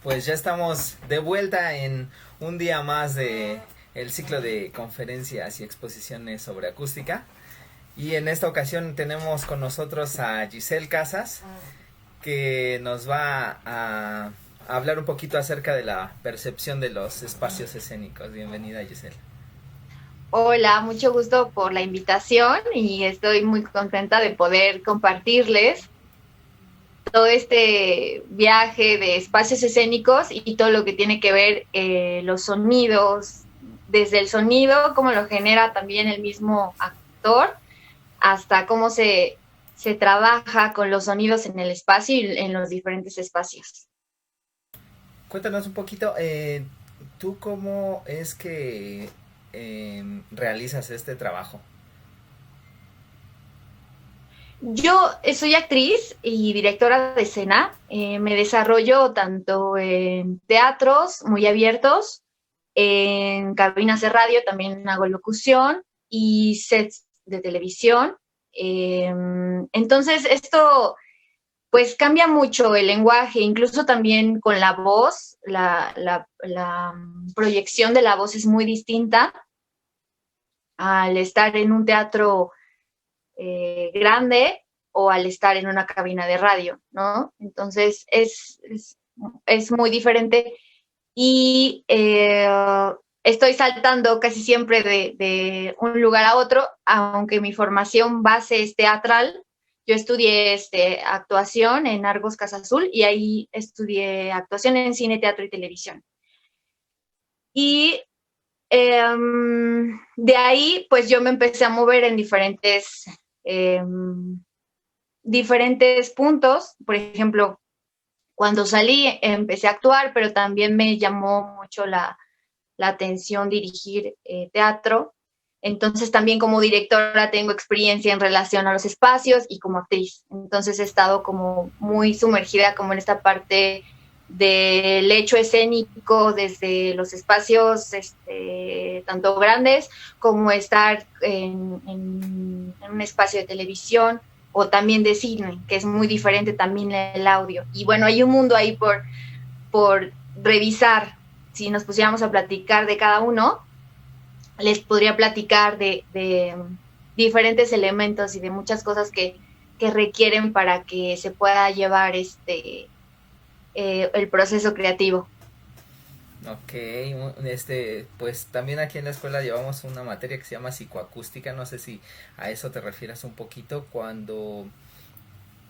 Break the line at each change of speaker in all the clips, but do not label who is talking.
Pues ya estamos de vuelta en un día más de el ciclo de conferencias y exposiciones sobre acústica. Y en esta ocasión tenemos con nosotros a Giselle Casas, que nos va a hablar un poquito acerca de la percepción de los espacios escénicos. Bienvenida, Giselle.
Hola, mucho gusto por la invitación y estoy muy contenta de poder compartirles todo este viaje de espacios escénicos y todo lo que tiene que ver los sonidos, desde el sonido, cómo lo genera también el mismo actor, hasta cómo se trabaja con los sonidos en el espacio y en los diferentes espacios.
Cuéntanos un poquito, ¿tú cómo es que realizas este trabajo?
Yo soy actriz y directora de escena. Me desarrollo tanto en teatros muy abiertos, en cabinas de radio también hago locución y sets de televisión. Entonces, esto pues cambia mucho el lenguaje, incluso también con la voz, la proyección de la voz es muy distinta al estar en un teatro grande o al estar en una cabina de radio, ¿no? Entonces es muy diferente y estoy saltando casi siempre de un lugar a otro, aunque mi formación base es teatral. Yo estudié actuación en Argos Casa Azul y ahí estudié actuación en cine, teatro y televisión. Y de ahí, pues yo me empecé a mover en eh, diferentes puntos. Por ejemplo, cuando salí empecé a actuar, pero también me llamó mucho la atención dirigir teatro. Entonces también como directora tengo experiencia en relación a los espacios y como actriz. Entonces he estado como muy sumergida como en esta parte del hecho escénico desde los espacios tanto grandes como estar en un espacio de televisión o también de cine, que es muy diferente también el audio. Y bueno, hay un mundo ahí por revisar. Si nos pusiéramos a platicar de cada uno, les podría platicar de diferentes elementos y de muchas cosas que requieren para que se pueda llevar el proceso creativo.
Ok, pues también aquí en la escuela llevamos una materia que se llama psicoacústica, no sé si a eso te refieras un poquito, cuando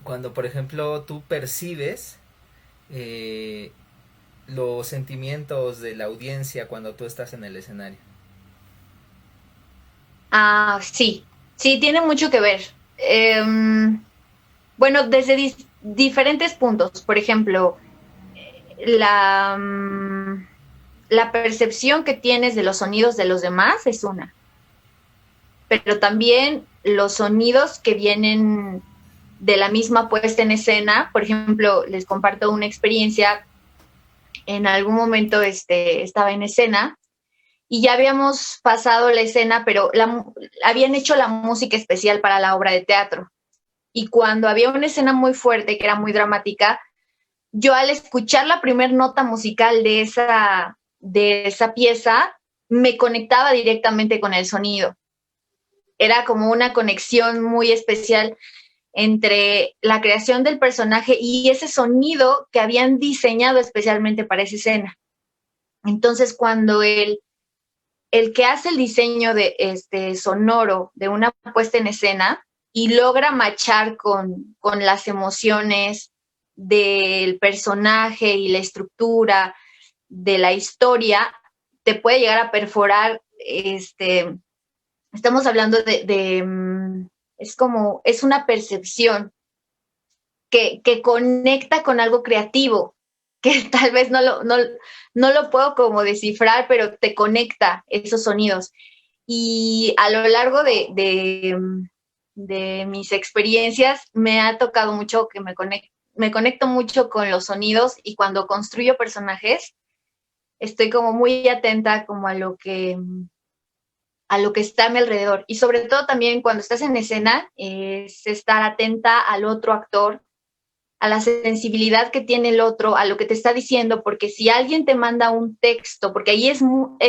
por ejemplo tú percibes eh, los sentimientos de la audiencia cuando tú estás en el escenario.
Ah, sí, sí, tiene mucho que ver. Bueno, desde diferentes puntos. Por ejemplo, la, um, la percepción que tienes de los sonidos de los demás es una, pero también los sonidos que vienen de la misma puesta en escena. Por ejemplo, les comparto una experiencia. En algún momento estaba en escena y ya habíamos pasado la escena, pero habían hecho la música especial para la obra de teatro. Y cuando había una escena muy fuerte, que era muy dramática, yo al escuchar la primera nota musical de esa pieza, me conectaba directamente con el sonido. Era como una conexión muy especial entre la creación del personaje y ese sonido que habían diseñado especialmente para esa escena. Entonces, cuando el que hace el diseño de sonoro de una puesta en escena y logra machar con las emociones del personaje y la estructura de la historia, te puede llegar a perforar. Estamos hablando es una percepción que conecta con algo creativo, que tal vez no lo puedo como descifrar, pero te conecta esos sonidos. Y a lo largo de mis experiencias me ha tocado mucho que me conecto mucho con los sonidos y cuando construyo personajes estoy como muy atenta como a lo que está a mi alrededor. Y sobre todo también cuando estás en escena es estar atenta al otro actor a la sensibilidad que tiene el otro, a lo que te está diciendo, porque si alguien te manda un texto, porque ahí es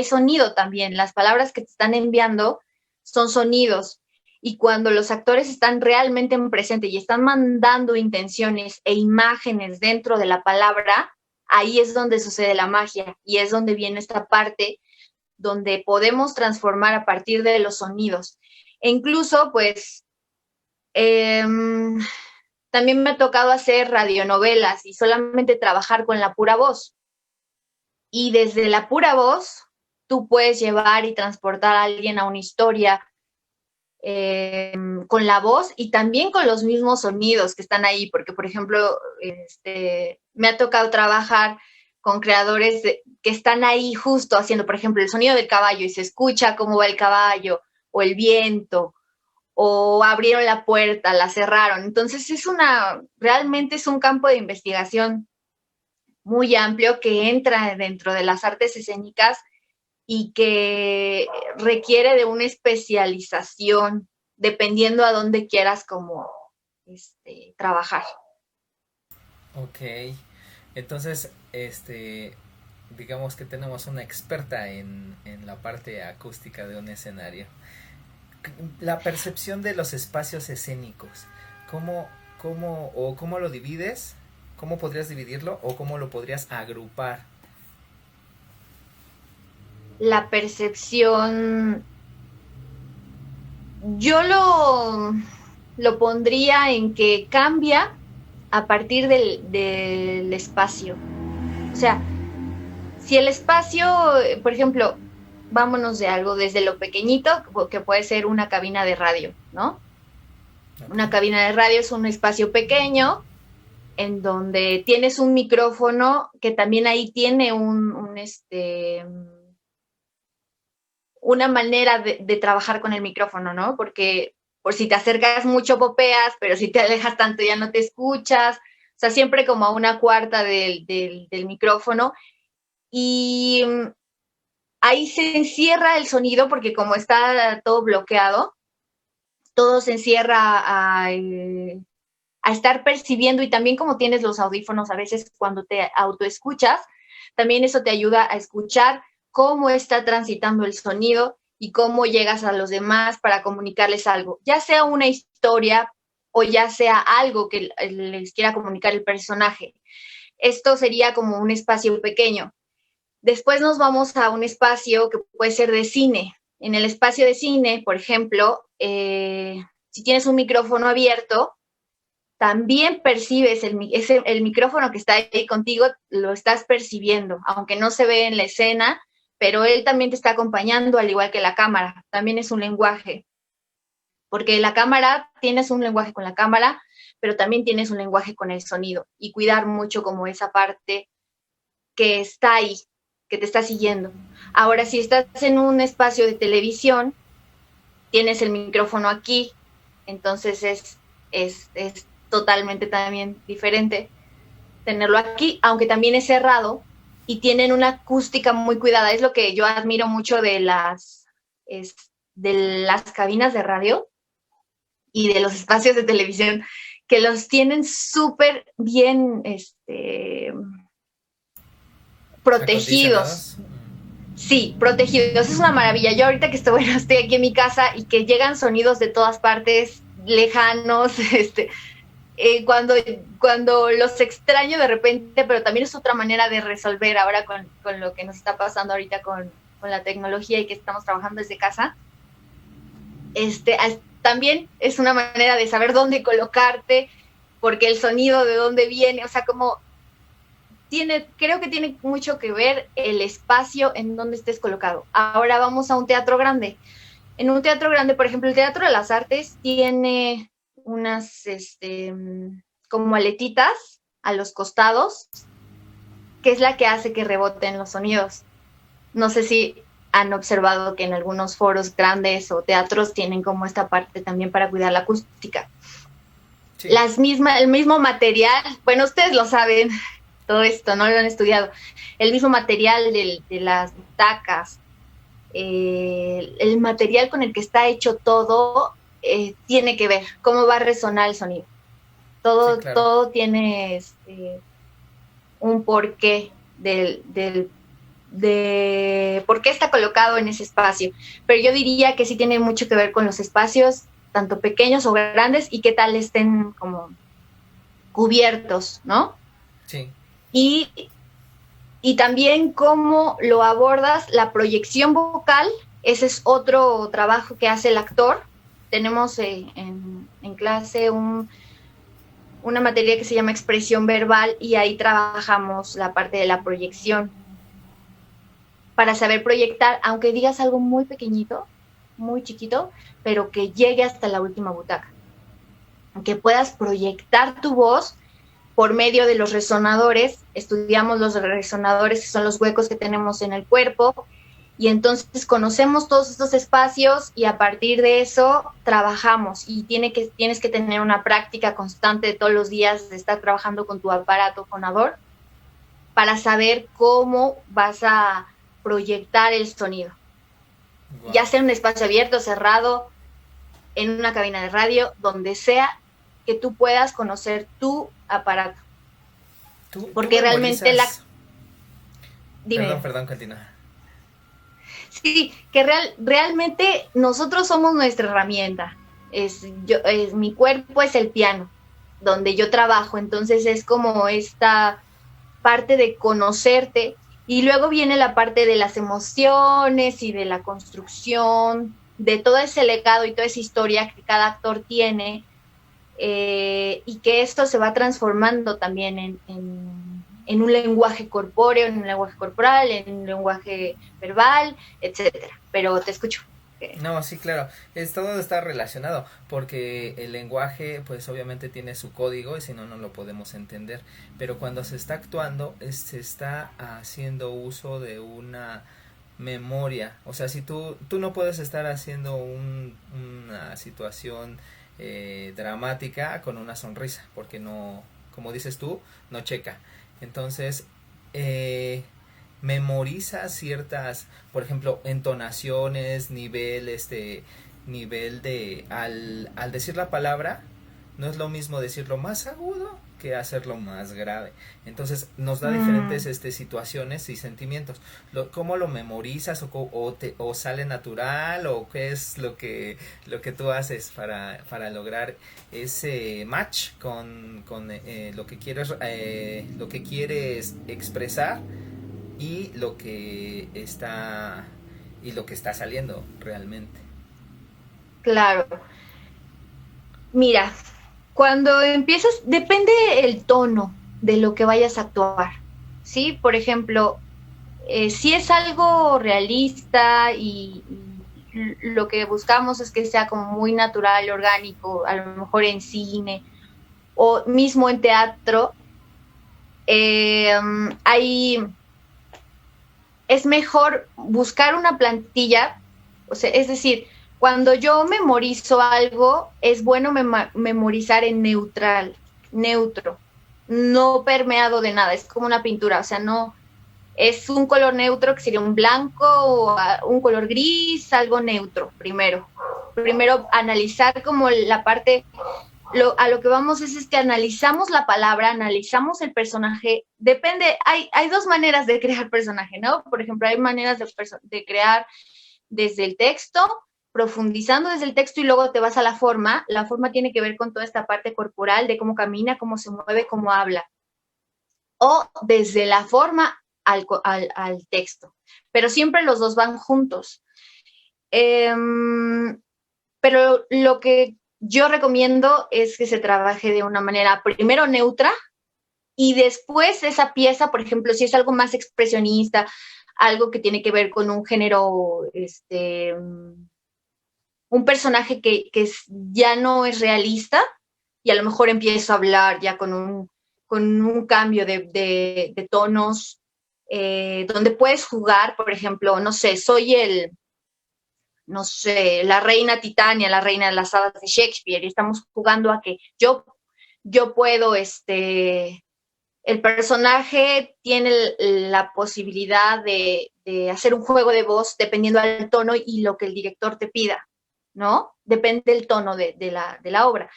sonido también, las palabras que te están enviando son sonidos, y cuando los actores están realmente en presente y están mandando intenciones e imágenes dentro de la palabra, ahí es donde sucede la magia, y es donde viene esta parte donde podemos transformar a partir de los sonidos. E incluso, pues, también me ha tocado hacer radionovelas y solamente trabajar con la pura voz. Y desde la pura voz, tú puedes llevar y transportar a alguien a una historia con la voz y también con los mismos sonidos que están ahí, porque, por ejemplo, me ha tocado trabajar con creadores que están ahí justo haciendo, por ejemplo, el sonido del caballo y se escucha cómo va el caballo o el viento, o abrieron la puerta, la cerraron. Entonces realmente es un campo de investigación muy amplio que entra dentro de las artes escénicas y que requiere de una especialización dependiendo a dónde quieras como trabajar.
Ok, entonces, digamos que tenemos una experta en la parte acústica de un escenario. La percepción de los espacios escénicos, ¿cómo lo divides? ¿Cómo podrías dividirlo o cómo lo podrías agrupar?
La percepción, yo lo pondría en que cambia a partir del espacio. O sea, si el espacio, por ejemplo, vámonos de algo desde lo pequeñito, que puede ser una cabina de radio, ¿no? Okay. Una cabina de radio es un espacio pequeño en donde tienes un micrófono que también ahí tiene una manera de trabajar con el micrófono, ¿no? Porque por si te acercas mucho popeas, pero si te alejas tanto ya no te escuchas, o sea, siempre como a una cuarta del micrófono. Y ahí se encierra el sonido porque como está todo bloqueado, todo se encierra a estar percibiendo, y también como tienes los audífonos a veces cuando te autoescuchas, también eso te ayuda a escuchar cómo está transitando el sonido y cómo llegas a los demás para comunicarles algo, ya sea una historia o ya sea algo que les quiera comunicar el personaje. Esto sería como un espacio pequeño. Después nos vamos a un espacio que puede ser de cine. En el espacio de cine, por ejemplo, si tienes un micrófono abierto, también percibes el micrófono que está ahí contigo, lo estás percibiendo, aunque no se ve en la escena, pero él también te está acompañando, al igual que la cámara. También es un lenguaje, porque la cámara, tienes un lenguaje con la cámara, pero también tienes un lenguaje con el sonido, y cuidar mucho como esa parte que está ahí, que te está siguiendo. Ahora, si estás en un espacio de televisión, tienes el micrófono aquí, entonces es totalmente también diferente tenerlo aquí, aunque también es cerrado y tienen una acústica muy cuidada. Es lo que yo admiro mucho de las cabinas de radio y de los espacios de televisión, que los tienen súper bien protegidos. Sí, protegidos. Es una maravilla. Yo ahorita que estoy aquí en mi casa y que llegan sonidos de todas partes, lejanos, cuando los extraño de repente, pero también es otra manera de resolver ahora con lo que nos está pasando ahorita con la tecnología y que estamos trabajando desde casa. También es una manera de saber dónde colocarte, porque el sonido de dónde viene, o sea, como creo que tiene mucho que ver el espacio en donde estés colocado. Ahora vamos a un teatro grande. En un teatro grande, por ejemplo, el Teatro de las Artes tiene unas como aletitas a los costados, que es la que hace que reboten los sonidos. No sé si han observado que en algunos foros grandes o teatros tienen como esta parte también para cuidar la acústica. Sí. El mismo material, bueno, ustedes lo saben, todo esto, no lo han estudiado, el mismo material de las butacas, el material con el que está hecho todo, tiene que ver cómo va a resonar el sonido.
Sí,
Todo,
claro.
todo tiene un porqué de por qué está colocado en ese espacio. Pero yo diría que sí tiene mucho que ver con los espacios, tanto pequeños o grandes, y qué tal estén como cubiertos, ¿no?
Sí,
Y, y también cómo lo abordas, la proyección vocal, ese es otro trabajo que hace el actor. Tenemos en clase una materia que se llama expresión verbal y ahí trabajamos la parte de la proyección para saber proyectar, aunque digas algo muy pequeñito, muy chiquito, pero que llegue hasta la última butaca. Que puedas proyectar tu voz por medio de los resonadores. Estudiamos los resonadores, que son los huecos que tenemos en el cuerpo, y entonces conocemos todos estos espacios y a partir de eso trabajamos y tienes que tener una práctica constante de todos los días de estar trabajando con tu aparato fonador para saber cómo vas a proyectar el sonido, ya
wow.
sea en un espacio abierto, cerrado, en una cabina de radio, donde sea que tú puedas conocer tu aparato.
¿Tú
Porque realmente
memorizas? Perdón,
dime,
perdón, continúa.
sí, que realmente nosotros somos nuestra herramienta. Mi cuerpo es el piano donde yo trabajo, entonces es como esta parte de conocerte y luego viene la parte de las emociones y de la construcción, de todo ese legado y toda esa historia que cada actor tiene, y que esto se va transformando también en un lenguaje corpóreo, en un lenguaje corporal, en un lenguaje verbal, etcétera. Pero te escucho.
No, sí, claro, todo está relacionado, porque el lenguaje, pues obviamente tiene su código y si no, no lo podemos entender, pero cuando se está actuando, se está haciendo uso de una memoria, o sea, si tú no puedes estar haciendo una situación dramática con una sonrisa, porque no, como dices tú, no checa, entonces, eh, memoriza ciertas, por ejemplo, entonaciones, nivel de, al decir la palabra, no es lo mismo decirlo más agudo que hacerlo más grave. Entonces nos da diferentes
Mm,
situaciones y sentimientos. ¿Cómo lo memorizas o sale natural o qué es lo que tú haces para lograr ese match con lo que quieres expresar y y lo que está saliendo realmente?
claro. Mira, cuando empiezas, depende el tono de lo que vayas a actuar. ¿Sí? Por ejemplo, si es algo realista y lo que buscamos es que sea como muy natural, orgánico, a lo mejor en cine o mismo en teatro, hay, es mejor buscar una plantilla, o sea, es decir, cuando yo memorizo algo, es bueno memorizar en neutro, no permeado de nada, es como una pintura, o sea, no, es un color neutro que sería un blanco o un color gris, algo neutro primero. Primero analizar como la parte, a lo que vamos es que analizamos la palabra, analizamos el personaje, depende, hay dos maneras de crear personaje, ¿no? Por ejemplo, hay maneras de crear desde el texto, profundizando desde el texto y luego te vas a la forma tiene que ver con toda esta parte corporal, de cómo camina, cómo se mueve, cómo habla, o desde la forma al texto, pero siempre los dos van juntos. Eh, pero lo que yo recomiendo es que se trabaje de una manera primero neutra y después esa pieza, por ejemplo, si es algo más expresionista, algo que tiene que ver con un género, un personaje ya no es realista y a lo mejor empiezo a hablar ya con un cambio de tonos, donde puedes jugar, por ejemplo, no sé, no sé, la reina Titania, la reina de las hadas de Shakespeare, y estamos jugando a que yo puedo, el personaje tiene la posibilidad de hacer un juego de voz dependiendo del tono y lo que el director te pida, ¿no? Depende del tono de la obra.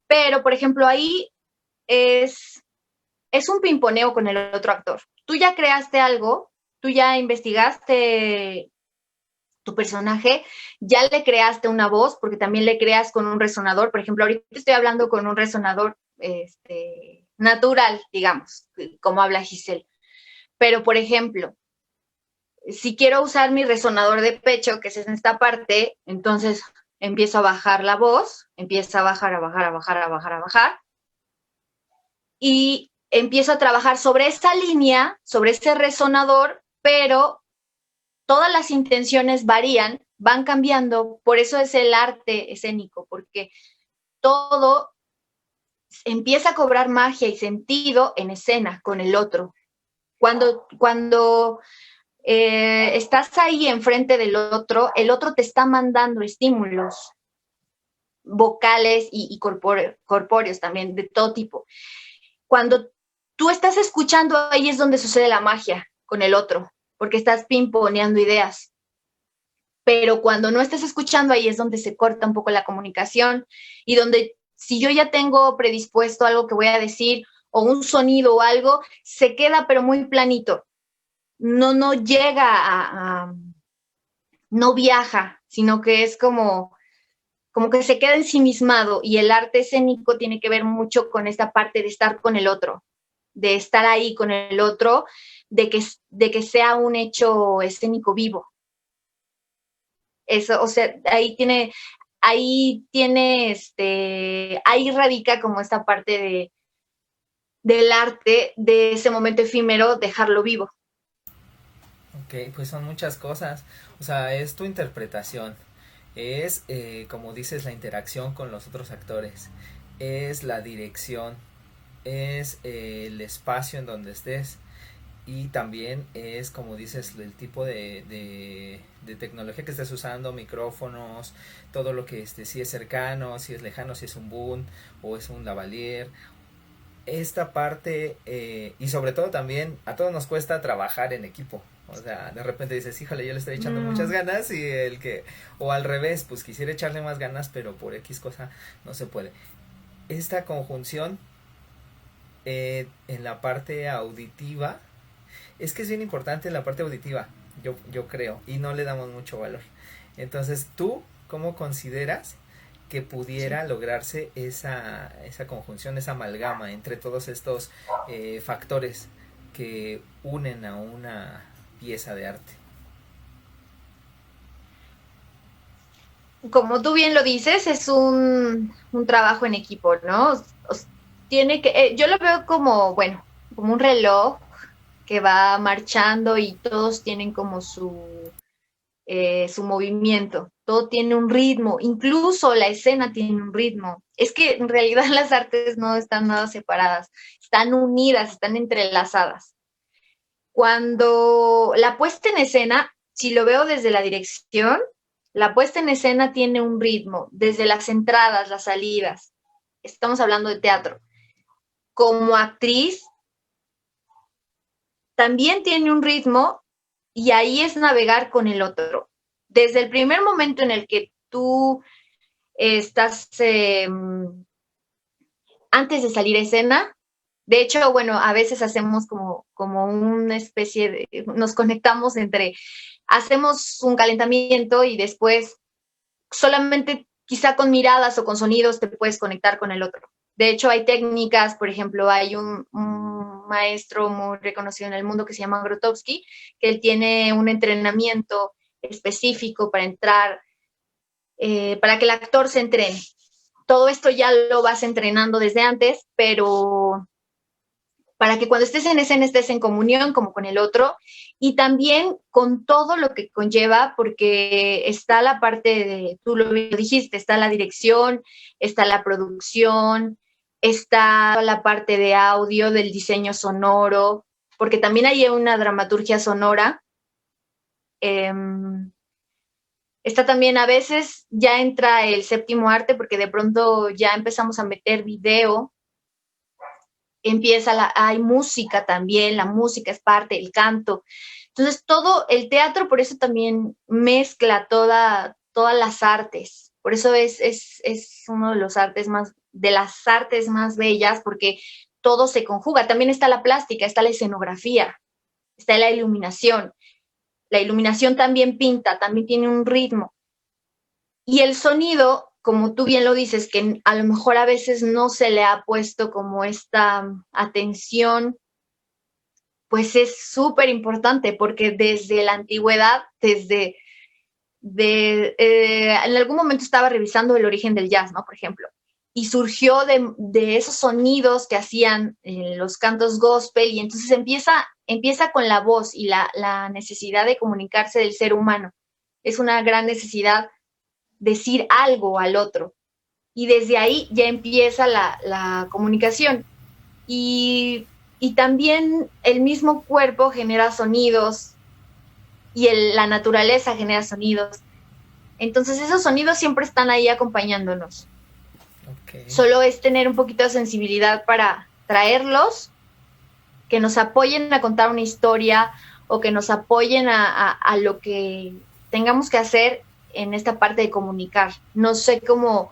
Pero, por ejemplo, ahí es un pimponeo con el otro actor. Tú ya creaste algo, tú ya investigaste tu personaje, ya le creaste una voz, porque también le creas con un resonador. Por ejemplo, ahorita estoy hablando con un resonador natural, digamos, como habla Giselle. Pero, por ejemplo, si quiero usar mi resonador de pecho, que es en esta parte, entonces empiezo a bajar la voz, empieza a bajar, a bajar, a bajar, a bajar, a bajar, y empiezo a trabajar sobre esa línea, sobre ese resonador, pero todas las intenciones varían, van cambiando, por eso es el arte escénico, porque todo empieza a cobrar magia y sentido en escena con el otro. Cuando estás ahí enfrente del otro, el otro te está mandando estímulos vocales y corpóreos también, de todo tipo. Cuando tú estás escuchando, ahí es donde sucede la magia con el otro, porque estás pimponeando ideas. Pero cuando no estás escuchando, ahí es donde se corta un poco la comunicación y donde si yo ya tengo predispuesto algo que voy a decir o un sonido o algo, se queda pero muy planito. No llega no viaja, sino que es como que se queda ensimismado, y el arte escénico tiene que ver mucho con esta parte de estar con el otro, de estar ahí con el otro, de que sea un hecho escénico vivo. Eso, o sea, ahí radica como esta parte del arte, de ese momento efímero, dejarlo vivo.
Ok, pues son muchas cosas. O sea, es tu interpretación. Es, como dices, la interacción con los otros actores. Es la dirección. Es el espacio en donde estés. Y también es, como dices, el tipo de tecnología que estés usando, micrófonos, todo lo que si es cercano, si es lejano, si es un boom o es un lavalier. Esta parte, y sobre todo también, a todos nos cuesta trabajar en equipo. O sea, de repente dices, híjole, yo le estoy echando muchas ganas y o al revés, pues quisiera echarle más ganas, pero por X cosa no se puede. Esta conjunción en la parte auditiva, es que es bien importante la parte auditiva, yo creo, y no le damos mucho valor. Entonces, ¿tú cómo consideras que pudiera lograrse esa conjunción, esa amalgama entre todos estos factores que unen a una pieza de arte?
Como tú bien lo dices, es un trabajo en equipo, ¿no? Yo lo veo como, bueno, como un reloj que va marchando y todos tienen como su movimiento, todo tiene un ritmo, incluso la escena tiene un ritmo. Es que en realidad las artes no están nada separadas, están unidas, están entrelazadas. Cuando la puesta en escena, si lo veo desde la dirección, la puesta en escena tiene un ritmo, desde las entradas, las salidas. Estamos hablando de teatro. Como actriz, también tiene un ritmo, y ahí es navegar con el otro. Desde el primer momento en el que tú estás antes de salir a escena, de hecho, bueno, a veces hacemos como una especie de, nos conectamos hacemos un calentamiento y después solamente quizá con miradas o con sonidos te puedes conectar con el otro. De hecho, hay técnicas, por ejemplo, hay un maestro muy reconocido en el mundo que se llama Grotowski, que él tiene un entrenamiento específico para entrar, para que el actor se entrene. Todo esto ya lo vas entrenando desde antes, pero para que cuando estés en escena estés en comunión como con el otro, y también con todo lo que conlleva, porque está la parte tú lo dijiste, está la dirección, está la producción, está la parte de audio, del diseño sonoro, porque también hay una dramaturgia sonora. Está también, a veces ya entra el séptimo arte, porque de pronto ya empezamos a meter video, hay música también, la música es parte, el canto. Entonces, todo el teatro, por eso también mezcla todas las artes. Por eso es uno de los artes más de las artes más bellas porque todo se conjuga. También está la plástica, está la escenografía, está la iluminación. La iluminación también pinta, también tiene un ritmo. Y el sonido, como tú bien lo dices, que a lo mejor a veces no se le ha puesto como esta atención, pues es súper importante porque desde la antigüedad, en algún momento estaba revisando el origen del jazz, ¿no? Por ejemplo, y surgió de esos sonidos que hacían los cantos gospel y entonces empieza con la voz y la necesidad de comunicarse del ser humano. Es una gran necesidad decir algo al otro y desde ahí ya empieza la comunicación y también el mismo cuerpo genera sonidos y la naturaleza genera sonidos. Entonces esos sonidos siempre están ahí acompañándonos. Okay. Solo es tener un poquito de sensibilidad para traerlos, que nos apoyen a contar una historia o que nos apoyen a lo que tengamos que hacer en esta parte de comunicar. No sé cómo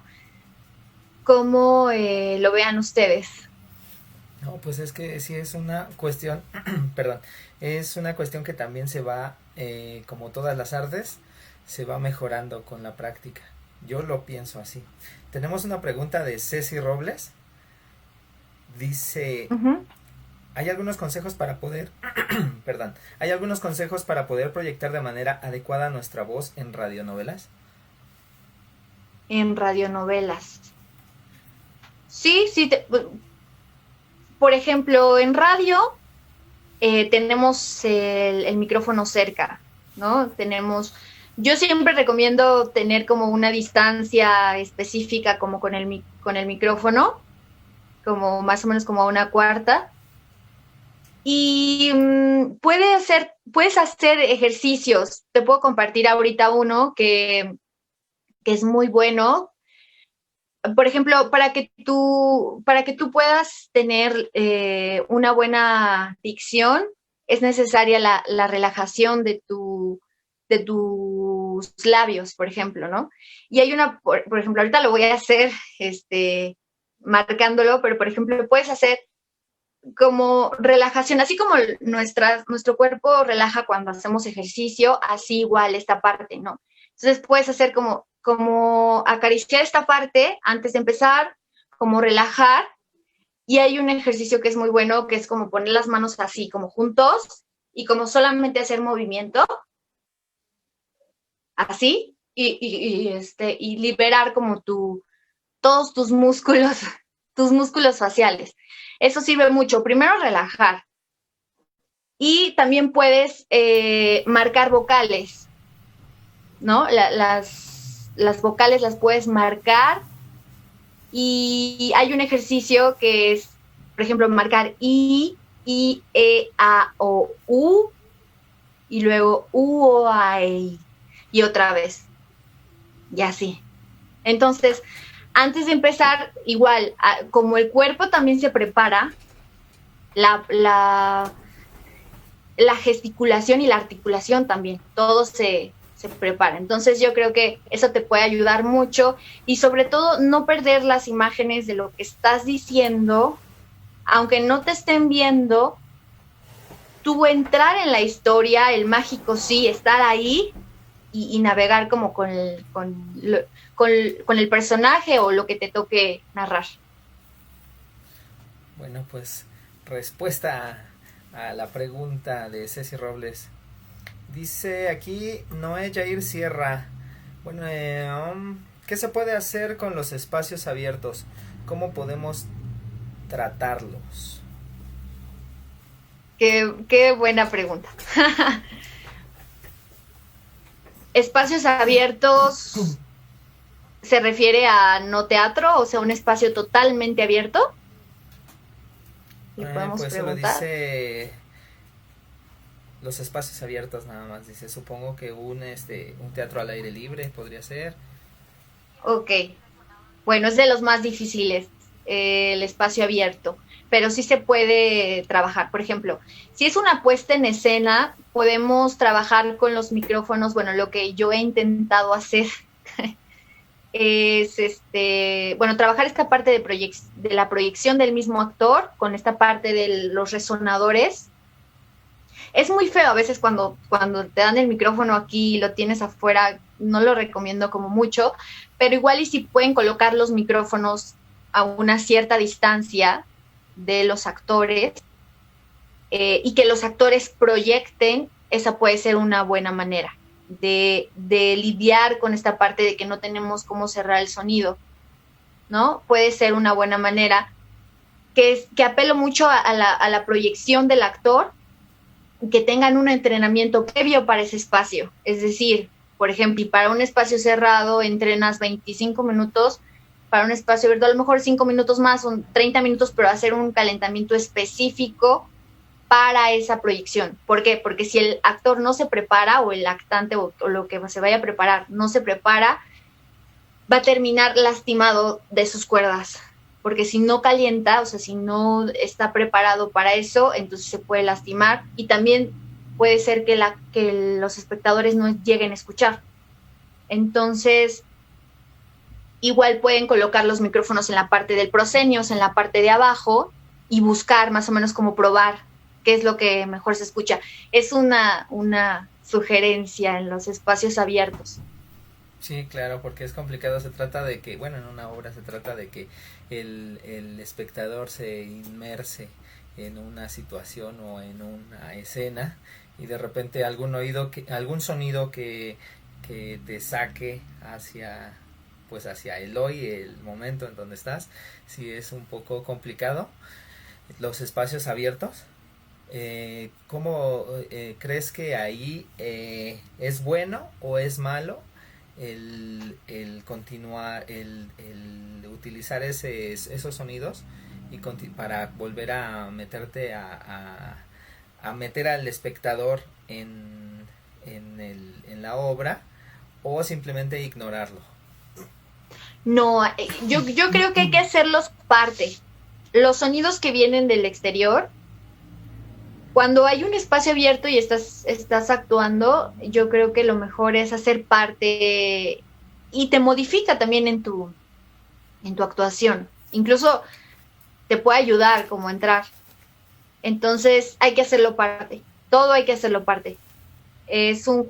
lo vean ustedes.
No, pues es que sí es una cuestión, perdón, es una cuestión que también se va, como todas las artes, se va mejorando con la práctica. Yo lo pienso así. Tenemos una pregunta de Ceci Robles. Dice, ¿hay algunos consejos para poder, perdón, ¿hay algunos consejos para poder proyectar de manera adecuada nuestra voz en radionovelas?
En radionovelas. Sí, por ejemplo, en radio tenemos el micrófono cerca, ¿no? Yo siempre recomiendo tener como una distancia específica como con el micrófono, como más o menos como a una cuarta. Y puedes hacer ejercicios. Te puedo compartir ahorita uno que es muy bueno. Por ejemplo, para que tú puedas tener una buena dicción, es necesaria la relajación de tus labios, por ejemplo, ¿no? Y hay por ejemplo, ahorita lo voy a hacer marcándolo, pero por ejemplo, puedes hacer como relajación, así como nuestro cuerpo relaja cuando hacemos ejercicio, así igual esta parte, ¿no? Entonces puedes hacer como acariciar esta parte antes de empezar, como relajar, y hay un ejercicio que es muy bueno, que es como poner las manos así, como juntos, y como solamente hacer movimiento, así, y liberar como todos tus músculos faciales. Eso sirve mucho. Primero, relajar. Y también puedes marcar vocales, ¿no? Las vocales las puedes marcar y hay un ejercicio que es, por ejemplo, marcar I, E, A, O, U y luego U, O, A, E, y otra vez. Y así. Entonces, antes de empezar, igual, como el cuerpo también se prepara, la gesticulación y la articulación también, todo se prepara. Entonces yo creo que eso te puede ayudar mucho y sobre todo no perder las imágenes de lo que estás diciendo, aunque no te estén viendo, tú entrar en la historia, el mágico sí, estar ahí y navegar como con el personaje o lo que te toque narrar.
Bueno, pues respuesta a la pregunta de Ceci Robles. Dice aquí Noé Jair Sierra. Bueno, ¿qué se puede hacer con los espacios abiertos? ¿Cómo podemos tratarlos?
Qué buena pregunta. Espacios abiertos se refiere a no teatro, o sea, un espacio totalmente abierto.
Y podemos pues preguntar. Solo dice los espacios abiertos nada más, dice, supongo que un teatro al aire libre podría ser.
Ok, bueno, es de los más difíciles, el espacio abierto, pero sí se puede trabajar. Por ejemplo, si es una puesta en escena, podemos trabajar con los micrófonos, bueno, lo que yo he intentado hacer es bueno, trabajar esta parte de la proyección del mismo actor con esta parte de los resonadores. Es muy feo a veces cuando te dan el micrófono aquí y lo tienes afuera, no lo recomiendo como mucho, pero igual y si pueden colocar los micrófonos a una cierta distancia de los actores y que los actores proyecten, esa puede ser una buena manera de lidiar con esta parte de que no tenemos cómo cerrar el sonido, ¿no? Puede ser una buena manera que apelo mucho a la proyección del actor, que tengan un entrenamiento previo para ese espacio. Es decir, por ejemplo, para un espacio cerrado entrenas 25 minutos, para un espacio abierto a lo mejor 5 minutos más, son 30 minutos, pero hacer un calentamiento específico para esa proyección. ¿Por qué? Porque si el actor no se prepara, o el actante, o lo que se vaya a preparar, no se prepara, va a terminar lastimado de sus cuerdas. Porque si no calienta, o sea, si no está preparado para eso, entonces se puede lastimar, y también puede ser que los espectadores no lleguen a escuchar. Entonces, igual pueden colocar los micrófonos en la parte del proscenio, en la parte de abajo, y buscar más o menos como probar qué es lo que mejor se escucha. Es una sugerencia en los espacios abiertos.
Sí, claro, porque es complicado. Se trata de que, bueno, en una obra se trata de que el espectador se inmerse en una situación o en una escena, y de repente algún sonido que te saque hacia el hoy, el momento en donde estás, sí es un poco complicado. Los espacios abiertos, ¿cómo crees que ahí es bueno o es malo el continuar, el utilizar esos sonidos y para volver a meterte a meter al espectador en la obra, o simplemente ignorarlo?
No, yo creo que hay que hacerlos parte. Los sonidos que vienen del exterior, cuando hay un espacio abierto y estás actuando, yo creo que lo mejor es hacer parte, y te modifica también en tu actuación. Incluso te puede ayudar como entrar. Entonces hay que hacerlo parte. Todo hay que hacerlo parte. Es un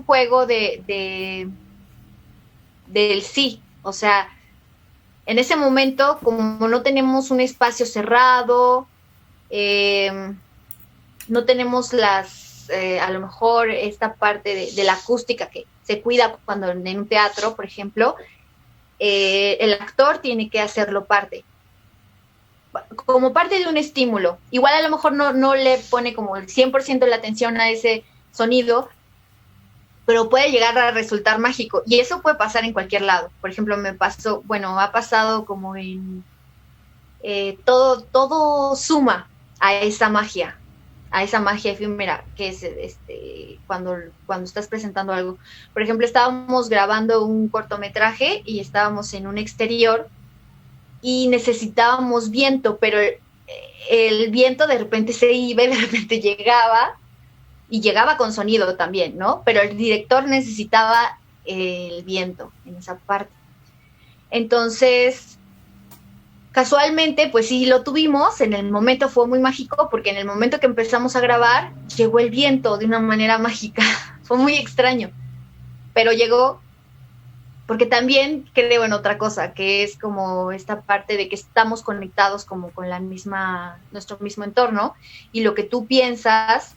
juego del sí. O sea, en ese momento, como no tenemos un espacio cerrado, no tenemos a lo mejor esta parte de la acústica que se cuida cuando en un teatro, por ejemplo, el actor tiene que hacerlo parte, como parte de un estímulo. Igual a lo mejor no le pone como el 100% de la atención a ese sonido, pero puede llegar a resultar mágico, y eso puede pasar en cualquier lado. Por ejemplo, ha pasado como en todo suma a esa magia efímera que es cuando estás presentando algo. Por ejemplo, estábamos grabando un cortometraje y estábamos en un exterior y necesitábamos viento, pero el viento de repente se iba y de repente llegaba, y llegaba con sonido también, ¿no? Pero el director necesitaba el viento en esa parte. Entonces, casualmente, pues sí lo tuvimos. En el momento fue muy mágico, porque en el momento que empezamos a grabar, llegó el viento de una manera mágica. Fue muy extraño, pero llegó, porque también creo en otra cosa, que es como esta parte de que estamos conectados como con nuestro mismo entorno, y lo que tú piensas,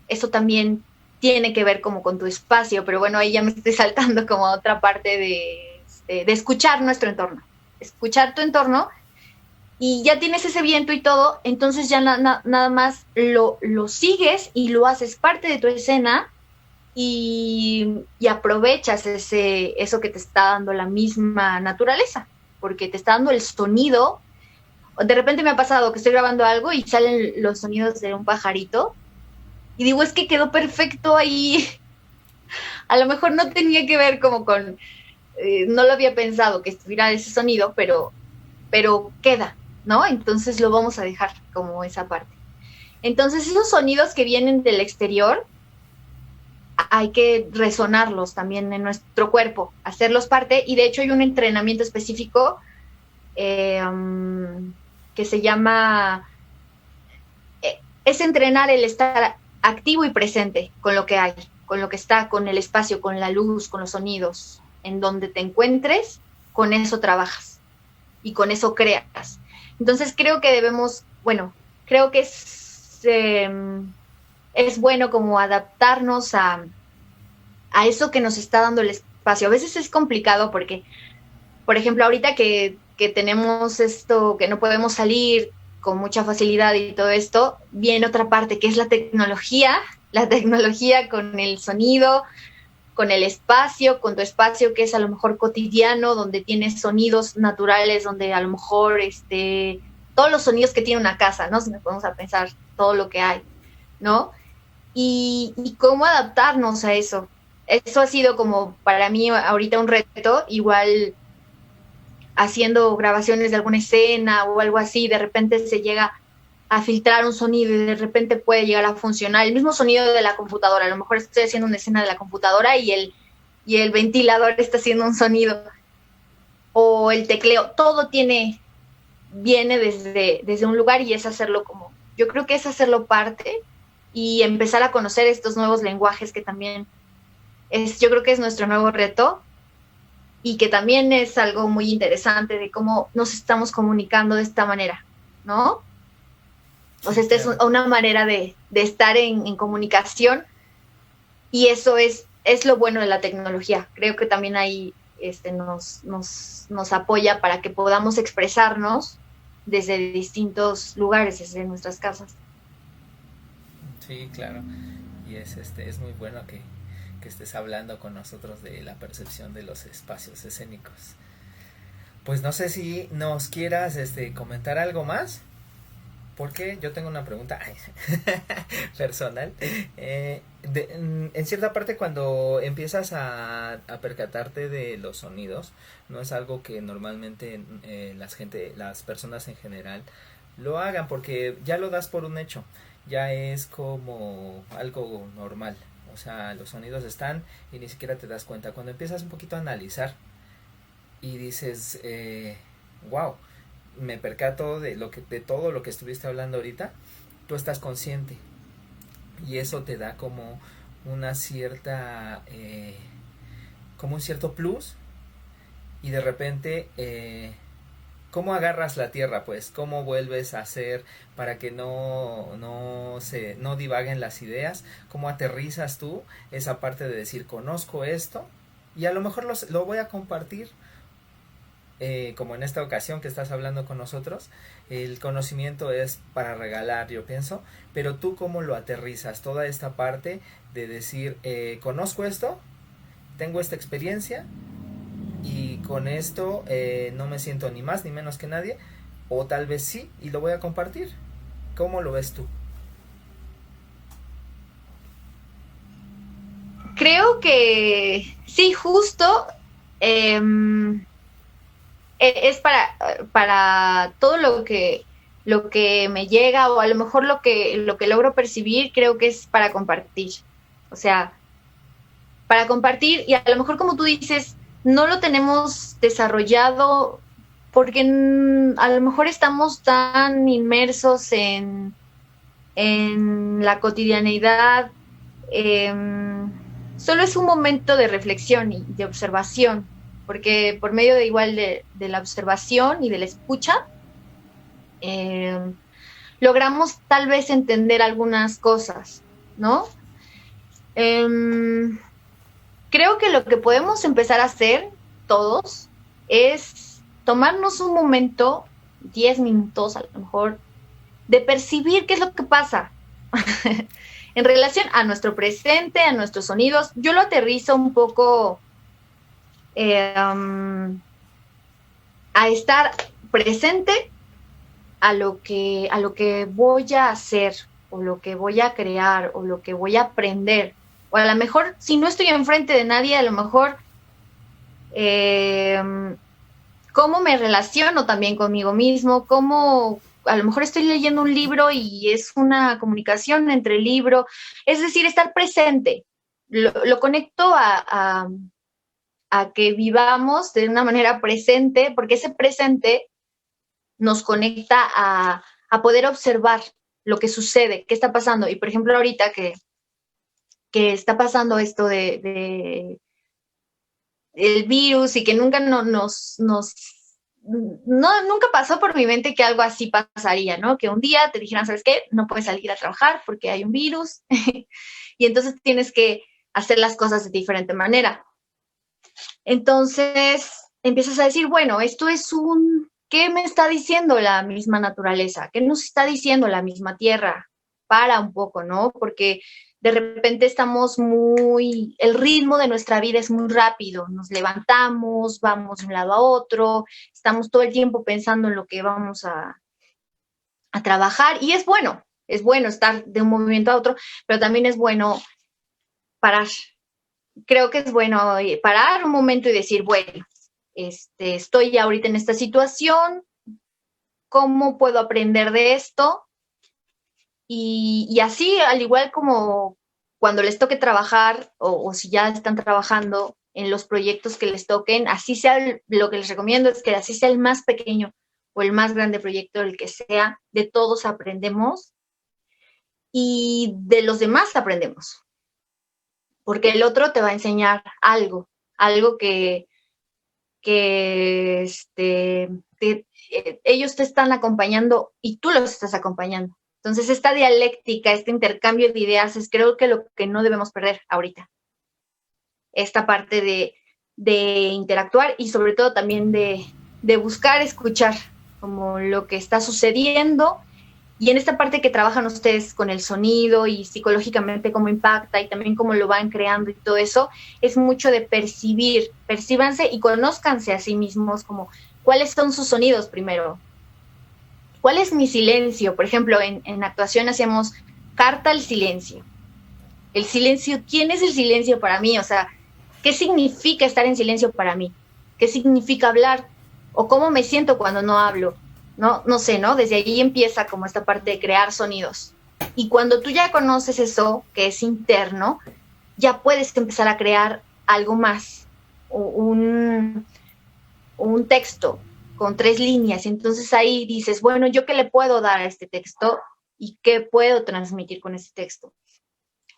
eso también tiene que ver como con tu espacio. Pero bueno, ahí ya me estoy saltando como a otra parte de escuchar nuestro entorno, escuchar tu entorno, y ya tienes ese viento y todo, entonces ya nada más lo sigues y lo haces parte de tu escena, y aprovechas eso que te está dando la misma naturaleza, porque te está dando el sonido. De repente me ha pasado que estoy grabando algo y salen los sonidos de un pajarito, y digo, es que quedó perfecto ahí. A lo mejor no tenía que ver como con, no lo había pensado que estuviera ese sonido, pero queda, ¿no? Entonces lo vamos a dejar como esa parte. Entonces esos sonidos que vienen del exterior, hay que resonarlos también en nuestro cuerpo, hacerlos parte, y de hecho hay un entrenamiento específico que se llama, es entrenar el estar activo y presente con lo que hay, con lo que está, con el espacio, con la luz, con los sonidos, en donde te encuentres, con eso trabajas y con eso creas. Entonces creo que debemos, bueno, creo que es bueno como adaptarnos a eso que nos está dando el espacio. A veces es complicado porque, por ejemplo, ahorita que tenemos esto, que no podemos salir con mucha facilidad y todo esto, viene otra parte que es la tecnología con el sonido, con el espacio, con tu espacio que es a lo mejor cotidiano, donde tienes sonidos naturales, donde a lo mejor todos los sonidos que tiene una casa, ¿no? Si nos ponemos a pensar todo lo que hay, ¿no? Y cómo adaptarnos a eso. Eso ha sido como para mí ahorita un reto, igual haciendo grabaciones de alguna escena o algo así, de repente se llega a filtrar un sonido y de repente puede llegar a funcionar el mismo sonido de la computadora. A lo mejor estoy haciendo una escena de la computadora y el ventilador está haciendo un sonido, o el tecleo, todo viene desde un lugar, y es hacerlo como, yo creo que es hacerlo parte y empezar a conocer estos nuevos lenguajes que también yo creo que es nuestro nuevo reto, y que también es algo muy interesante de cómo nos estamos comunicando de esta manera, ¿no? O sea, esta es una manera de estar en comunicación, y eso es lo bueno de la tecnología. Creo que también ahí nos apoya para que podamos expresarnos desde distintos lugares, desde nuestras casas.
Sí, claro. Y es muy bueno que estés hablando con nosotros de la percepción de los espacios escénicos. Pues no sé si nos quieras comentar algo más, porque yo tengo una pregunta personal. En cierta parte, cuando empiezas a percatarte de los sonidos, no es algo que normalmente las personas en general lo hagan, porque ya lo das por un hecho, ya es como algo normal. O sea, los sonidos están y ni siquiera te das cuenta. Cuando empiezas un poquito a analizar y dices, wow, me percato de todo lo que estuviste hablando ahorita, tú estás consciente, y eso te da como una cierta, como un cierto plus, y de repente, ¿cómo agarras la tierra? Pues, ¿cómo vuelves a hacer para que no divaguen las ideas? ¿Cómo aterrizas tú esa parte de decir, conozco esto y a lo mejor lo voy a compartir? Como en esta ocasión que estás hablando con nosotros, el conocimiento es para regalar, yo pienso, pero tú cómo lo aterrizas, toda esta parte de decir, conozco esto, tengo esta experiencia, y con esto no me siento ni más ni menos que nadie, o tal vez sí, y lo voy a compartir. ¿Cómo lo ves tú?
Creo que sí, justo es para todo lo que me llega, o a lo mejor lo que logro percibir, creo que es para compartir. O sea, para compartir, y a lo mejor, como tú dices, no lo tenemos desarrollado porque a lo mejor estamos tan inmersos en la cotidianeidad. Solo es un momento de reflexión y de observación, porque por medio de la observación y de la escucha, logramos tal vez entender algunas cosas, ¿no? Creo que lo que podemos empezar a hacer todos es tomarnos un momento, 10 minutos a lo mejor, de percibir qué es lo que pasa en relación a nuestro presente, a nuestros sonidos. Yo lo aterrizo un poco a estar presente a lo que voy a hacer, o lo que voy a crear, o lo que voy a aprender. O a lo mejor, si no estoy enfrente de nadie, a lo mejor cómo me relaciono también conmigo mismo, cómo a lo mejor estoy leyendo un libro y es una comunicación entre el libro. Es decir, estar presente, lo conecto a que vivamos de una manera presente, porque ese presente nos conecta a poder observar lo que sucede, qué está pasando. Y por ejemplo, ahorita que está pasando esto de el virus y que nunca nunca pasó por mi mente que algo así pasaría, ¿no? Que un día te dijeran, ¿sabes qué? No puedes salir a trabajar porque hay un virus y entonces tienes que hacer las cosas de diferente manera. Entonces empiezas a decir, bueno, esto es ¿qué me está diciendo la misma naturaleza? ¿Qué nos está diciendo la misma tierra? Para un poco, ¿no? Porque de repente el ritmo de nuestra vida es muy rápido, nos levantamos, vamos de un lado a otro, estamos todo el tiempo pensando en lo que vamos a trabajar y es bueno estar de un movimiento a otro, pero también es bueno parar. Creo que es bueno parar un momento y decir, bueno, estoy ahorita en esta situación, ¿cómo puedo aprender de esto? Y así, al igual como cuando les toque trabajar o si ya están trabajando en los proyectos que les toquen, así sea, lo que les recomiendo es que así sea el más pequeño o el más grande proyecto, el que sea, de todos aprendemos y de los demás aprendemos, porque el otro te va a enseñar algo que ellos te están acompañando y tú los estás acompañando. Entonces, esta dialéctica, este intercambio de ideas es creo que lo que no debemos perder ahorita. Esta parte de interactuar y sobre todo también de buscar escuchar como lo que está sucediendo. Y en esta parte que trabajan ustedes con el sonido y psicológicamente cómo impacta y también cómo lo van creando y todo eso, es mucho de percíbanse y conózcanse a sí mismos como cuáles son sus sonidos primero. ¿Cuál es mi silencio? Por ejemplo, en actuación hacíamos carta al silencio. El silencio, ¿quién es el silencio para mí? O sea, ¿qué significa estar en silencio para mí? ¿Qué significa hablar? ¿O cómo me siento cuando no hablo? No sé, ¿no? Desde ahí empieza como esta parte de crear sonidos. Y cuando tú ya conoces eso, que es interno, ya puedes empezar a crear algo más, un texto con 3 líneas. Entonces ahí dices, bueno, ¿yo qué le puedo dar a este texto? ¿Y qué puedo transmitir con ese texto?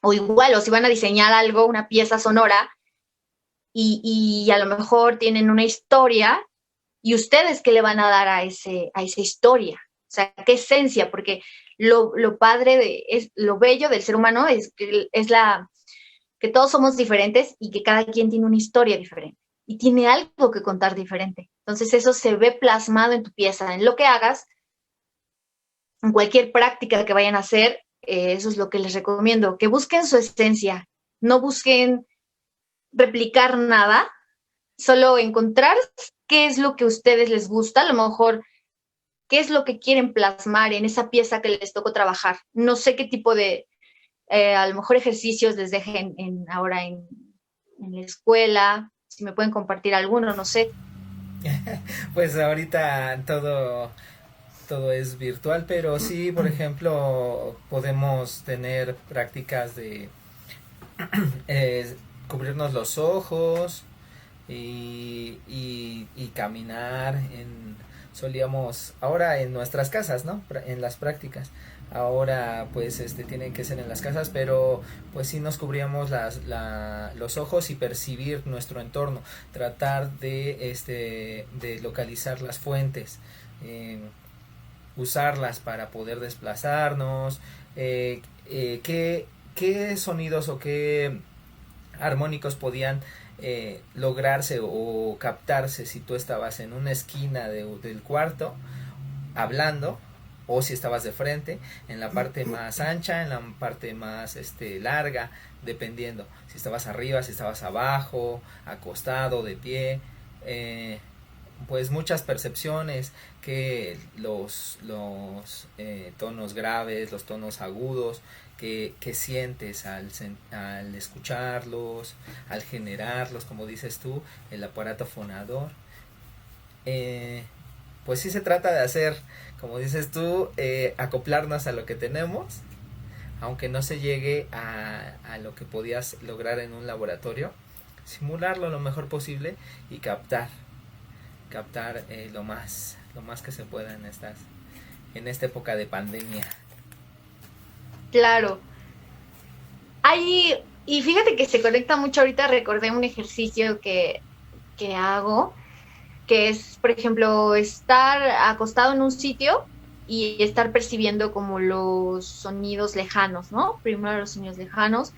O igual, o si van a diseñar algo, una pieza sonora, y a lo mejor tienen una historia, y ustedes qué le van a dar a esa historia, o sea, qué esencia, porque lo padre lo bello del ser humano es que todos somos diferentes y que cada quien tiene una historia diferente y tiene algo que contar diferente. Entonces eso se ve plasmado en tu pieza, en lo que hagas, en cualquier práctica que vayan a hacer, eso es lo que les recomiendo, que busquen su esencia, no busquen replicar nada, solo encontrar qué es lo que a ustedes les gusta, a lo mejor qué es lo que quieren plasmar en esa pieza que les tocó trabajar. No sé qué tipo de, a lo mejor ejercicios les dejen ahora en la escuela, si me pueden compartir alguno, no sé.
Pues ahorita todo es virtual, pero sí, por ejemplo, podemos tener prácticas de eh, cubrirnos los ojos y caminar solíamos ahora en nuestras casas, ¿no? En las prácticas. Ahora pues tienen que ser en las casas, pero pues sí nos cubríamos los ojos y percibir nuestro entorno, tratar de localizar las fuentes, usarlas para poder desplazarnos, qué sonidos o qué armónicos podían lograrse o captarse si tú estabas en una esquina del cuarto hablando, o si estabas de frente, en la parte más ancha, en la parte más larga, dependiendo si estabas arriba, si estabas abajo, acostado, de pie, pues muchas percepciones, que los tonos graves, los tonos agudos, que sientes al escucharlos, al generarlos, como dices tú, el aparato fonador. Pues sí se trata de hacer, como dices tú, acoplarnos a lo que tenemos, aunque no se llegue a lo que podías lograr en un laboratorio, simularlo lo mejor posible y captar lo más que se pueda en esta época de pandemia.
Claro. Y fíjate que se conecta mucho, ahorita recordé un ejercicio que hago, que es, por ejemplo, estar acostado en un sitio y estar percibiendo como los sonidos lejanos, ¿no? Primero los sonidos lejanos,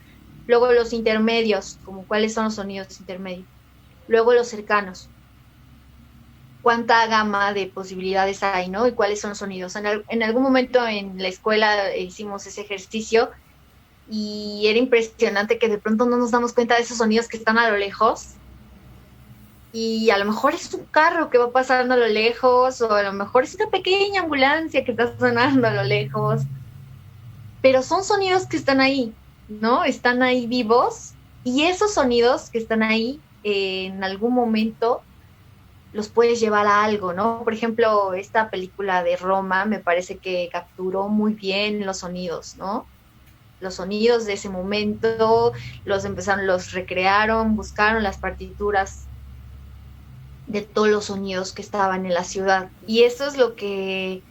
luego los intermedios, como cuáles son los sonidos intermedios, luego los cercanos, cuánta gama de posibilidades hay, ¿no? Y cuáles son los sonidos. En algún momento en la escuela hicimos ese ejercicio y era impresionante que de pronto no nos damos cuenta de esos sonidos que están a lo lejos. Y a lo mejor es un carro que va pasando a lo lejos, o a lo mejor es una pequeña ambulancia que está sonando a lo lejos. Pero son sonidos que están ahí, ¿no? Están ahí vivos. Y esos sonidos que están ahí, en algún momento los puedes llevar a algo, ¿no? Por ejemplo, esta película de Roma me parece que capturó muy bien los sonidos, ¿no? Los sonidos de ese momento, los recrearon, buscaron las partituras de todos los sonidos que estaban en la ciudad. Y eso es lo que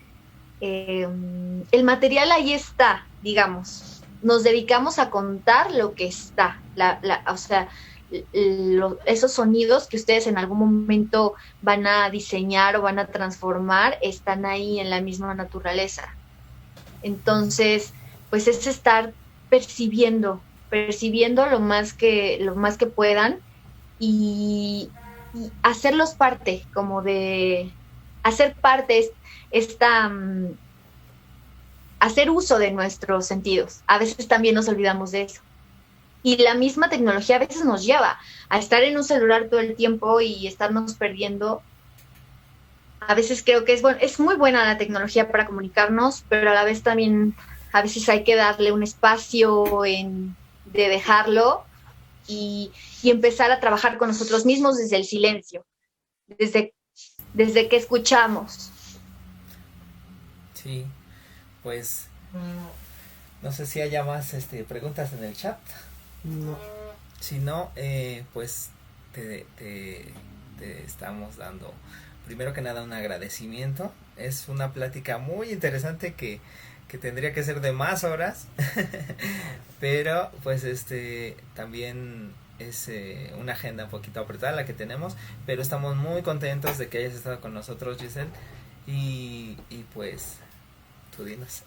el material ahí está, digamos. Nos dedicamos a contar lo que está, o sea, esos sonidos que ustedes en algún momento van a diseñar o van a transformar están ahí en la misma naturaleza. Entonces, pues es estar percibiendo lo más que puedan y hacerlos parte, como de hacer parte hacer uso de nuestros sentidos. A veces también nos olvidamos de eso. Y la misma tecnología a veces nos lleva a estar en un celular todo el tiempo y estarnos perdiendo. A veces creo que es muy buena la tecnología para comunicarnos, pero a la vez también a veces hay que darle un espacio de dejarlo y empezar a trabajar con nosotros mismos desde el silencio, desde que escuchamos.
Sí, pues no sé si haya más preguntas en el chat.
No.
Si no, pues te estamos dando primero que nada un agradecimiento. Es una plática muy interesante que tendría que ser de más horas, pero pues también es una agenda un poquito apretada la que tenemos, pero estamos muy contentos de que hayas estado con nosotros, Giselle, y pues tú dinos.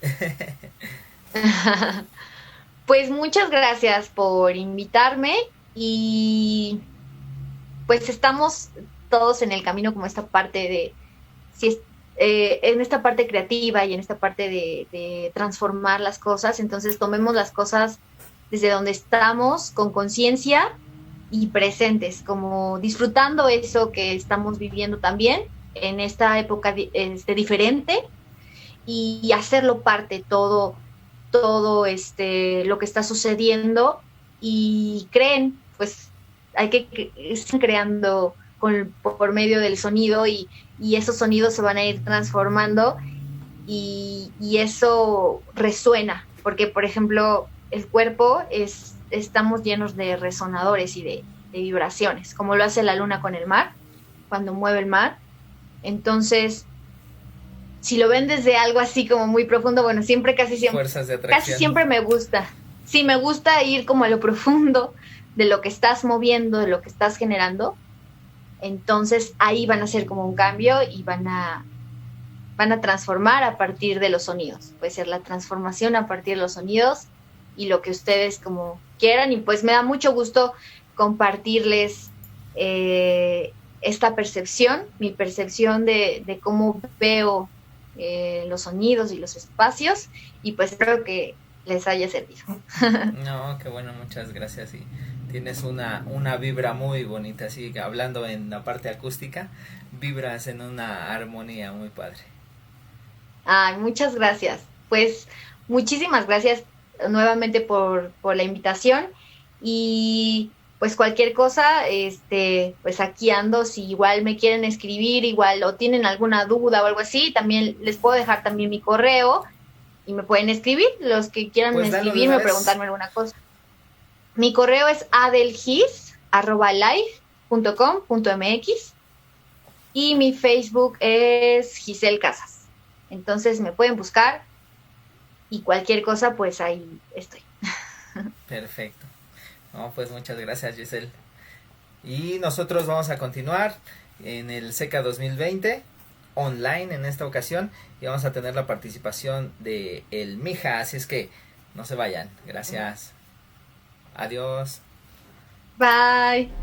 Pues muchas gracias por invitarme y pues estamos todos en el camino como esta parte de en esta parte creativa y en esta parte de transformar las cosas. Entonces tomemos las cosas desde donde estamos con conciencia y presentes, como disfrutando eso que estamos viviendo también en esta época diferente y hacerlo parte todo lo que está sucediendo y creen, pues hay que están creando por medio del sonido y esos sonidos se van a ir transformando y eso resuena, porque por ejemplo el cuerpo estamos llenos de resonadores y de vibraciones, como lo hace la luna con el mar, cuando mueve el mar. Entonces, si lo ven desde algo así como muy profundo, bueno, casi siempre me gusta. Sí, me gusta ir como a lo profundo de lo que estás moviendo, de lo que estás generando. Entonces ahí van a hacer como un cambio y van a transformar a partir de los sonidos. Puede ser la transformación a partir de los sonidos y lo que ustedes como quieran. Y pues me da mucho gusto compartirles esta percepción, mi percepción de cómo veo los sonidos y los espacios, y pues espero que les haya servido.
No, qué bueno, muchas gracias. Y tienes una vibra muy bonita, así que hablando en la parte acústica, vibras en una armonía muy padre.
Ay, muchas gracias. Pues muchísimas gracias nuevamente por la invitación y pues cualquier cosa, pues aquí ando, si igual me quieren escribir, igual o tienen alguna duda o algo así, también les puedo dejar también mi correo y me pueden escribir, los que quieran
Pues dale
escribirme
una
o
vez.
preguntarme alguna cosa. Mi correo es adelgis@life.com.mx y mi Facebook es Giselle Casas. Entonces me pueden buscar y cualquier cosa, pues ahí estoy.
Perfecto. No, pues muchas gracias, Giselle. Y nosotros vamos a continuar en el SECA 2020 online en esta ocasión y vamos a tener la participación de el Mija, así es que no se vayan. Gracias. Adiós.
Bye.